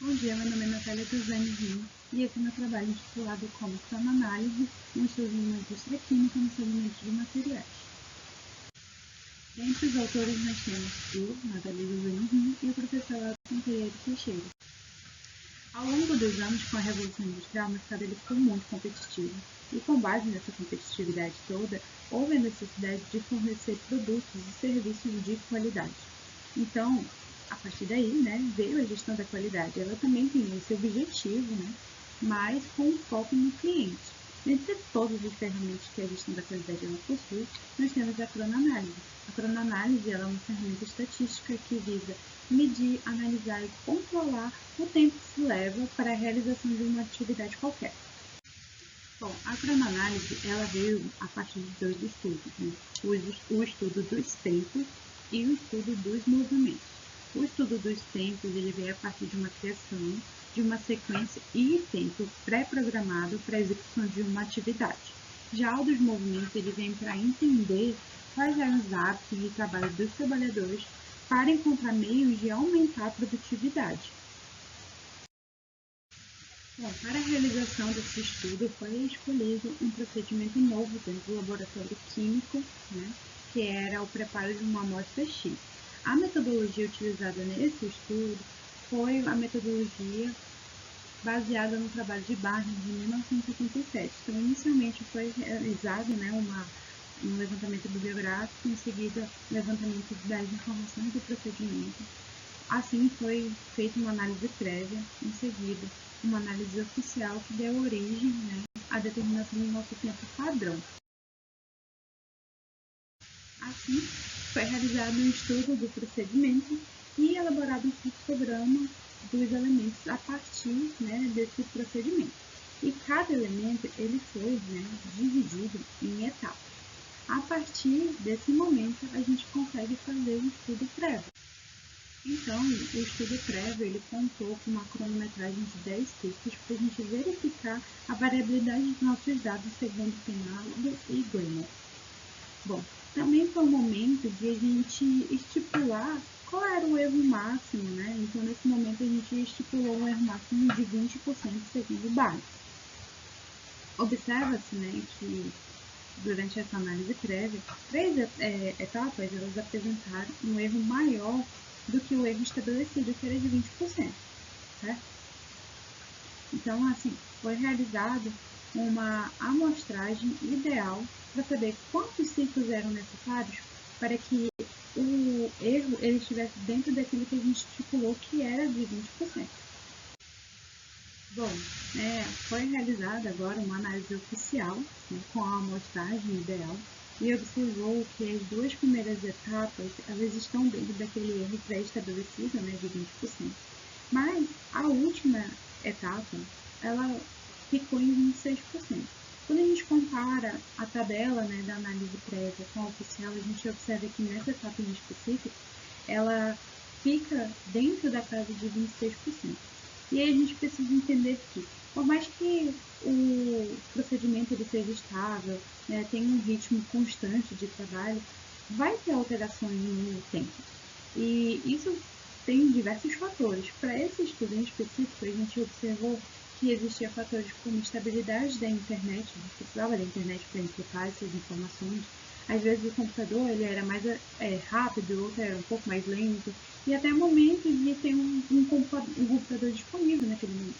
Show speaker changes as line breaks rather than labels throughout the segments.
Bom dia, meu nome é Natália Tuzani Rim e esse é meu trabalho intitulado como cronoanálise, um estudo de uma indústria química no segmento de materiais. Entre os autores nós temos eu, Natália Tuzani Rim, e o professor Elton Pereira Teixeira. Ao longo dos anos, com a Revolução Industrial, o mercado ele ficou muito competitivo e com base nessa competitividade toda, houve a necessidade de fornecer produtos e serviços de qualidade. Então, a partir daí, veio a gestão da qualidade. Ela também tem esse objetivo, mas com foco no cliente. Dentre todas as ferramentas que a gestão da qualidade ela possui, nós temos a cronoanálise. A cronoanálise ela é uma ferramenta estatística que visa medir, analisar e controlar o tempo que se leva para a realização de uma atividade qualquer. Bom, a cronoanálise ela veio a partir de dois estudos, o estudo dos tempos e o estudo dos movimentos. O estudo dos tempos ele veio a partir de uma criação de uma sequência e tempo pré-programado para a execução de uma atividade. Já o dos movimentos ele vem para entender quais eram os hábitos de trabalho dos trabalhadores para encontrar meios de aumentar a produtividade. Bom, para a realização desse estudo foi escolhido um procedimento novo dentro do laboratório químico, que era o preparo de uma amostra X. A metodologia utilizada nesse estudo foi a metodologia baseada no trabalho de Barnes de 1977. Então, inicialmente foi realizado um levantamento bibliográfico, em seguida, levantamento das informações do procedimento. Assim, foi feita uma análise prévia, em seguida, uma análise oficial que deu origem à determinação do nosso tempo padrão. Assim, foi realizado um estudo do procedimento e elaborado um fluxograma dos elementos a partir desse procedimento. E cada elemento ele foi dividido em etapas. A partir desse momento, a gente consegue fazer um estudo prévio. Então, o estudo prévio ele contou com uma cronometragem de 10 ciclos para a gente verificar a variabilidade dos nossos dados segundo Penhallo e Glenn. Bom, também foi o momento de a gente estipular qual era o erro máximo, Então, nesse momento, a gente estipulou um erro máximo de 20% segundo Barnes. Observa-se, que durante essa análise prévia, 3 etapas elas apresentaram um erro maior do que o erro estabelecido, que era de 20%, certo? Então, assim, foi realizada uma amostragem ideal para saber quantos ciclos eram necessários para que o erro ele estivesse dentro daquilo que a gente estipulou que era de 20%. Bom, foi realizada agora uma análise oficial com a amostragem ideal e observou que as 2 primeiras etapas elas estão dentro daquele erro pré-estabelecido de 20%, mas a última etapa ela ficou em 26%. Quando a gente compara a tabela da análise prévia com a oficial, a gente observa que nessa etapa em específico ela fica dentro da casa de 26%. E aí a gente precisa entender que, por mais que o procedimento ele seja estável, tenha um ritmo constante de trabalho, vai ter alterações no tempo. E isso tem diversos fatores. Para esse estudo em específico, a gente observou que existiam fatores como estabilidade da internet, a gente precisava da internet para imputar essas informações. Às vezes o computador ele era mais rápido, outro era um pouco mais lento, e até momentos de ter um computador disponível naquele momento.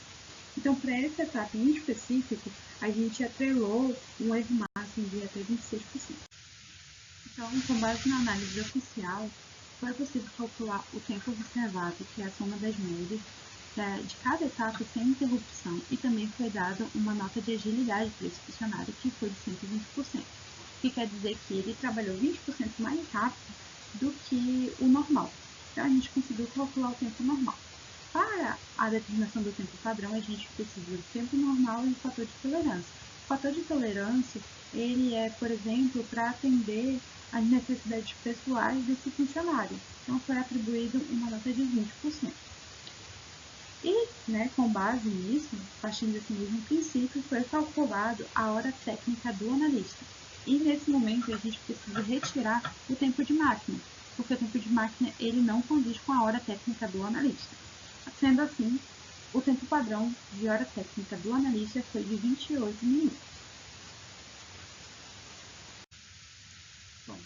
Então, para essa etapa em específico, a gente atrelou um erro máximo de até 26%. Então, com base na análise oficial, foi possível calcular o tempo observado, que é a soma das médias, de cada etapa sem interrupção, e também foi dada uma nota de agilidade para esse funcionário, que foi de 120%, que quer dizer que ele trabalhou 20% mais rápido do que o normal. Então, a gente conseguiu calcular o tempo normal. Para a determinação do tempo padrão, a gente precisa do tempo normal e do fator de tolerância. O fator de tolerância, ele é, por exemplo, para atender às necessidades pessoais desse funcionário. Então, foi atribuído uma nota de 20%. E, com base nisso, partindo desse mesmo princípio, foi calculado a hora técnica do analista. E, nesse momento, a gente precisa retirar o tempo de máquina, porque o tempo de máquina ele não condiz com a hora técnica do analista. Sendo assim, O tempo padrão de hora técnica do analista foi de 28 minutos. Bom,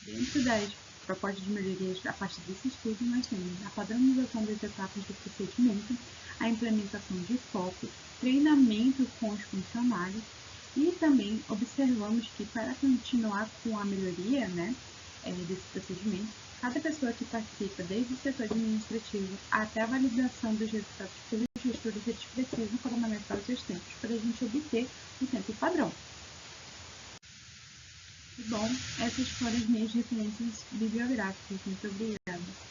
dentro das propostas de melhorias a partir desse estudo, nós temos a padronização das etapas do procedimento, a implementação de foco, treinamento com os funcionários e também observamos que para continuar com a melhoria, né, desse procedimento, cada pessoa que participa, desde o setor administrativo até a validação dos resultados pelos gestores, eles precisam cronometrar os seus tempos para a gente obter o tempo padrão. Bom, essas foram as minhas referências bibliográficas. Muito obrigada.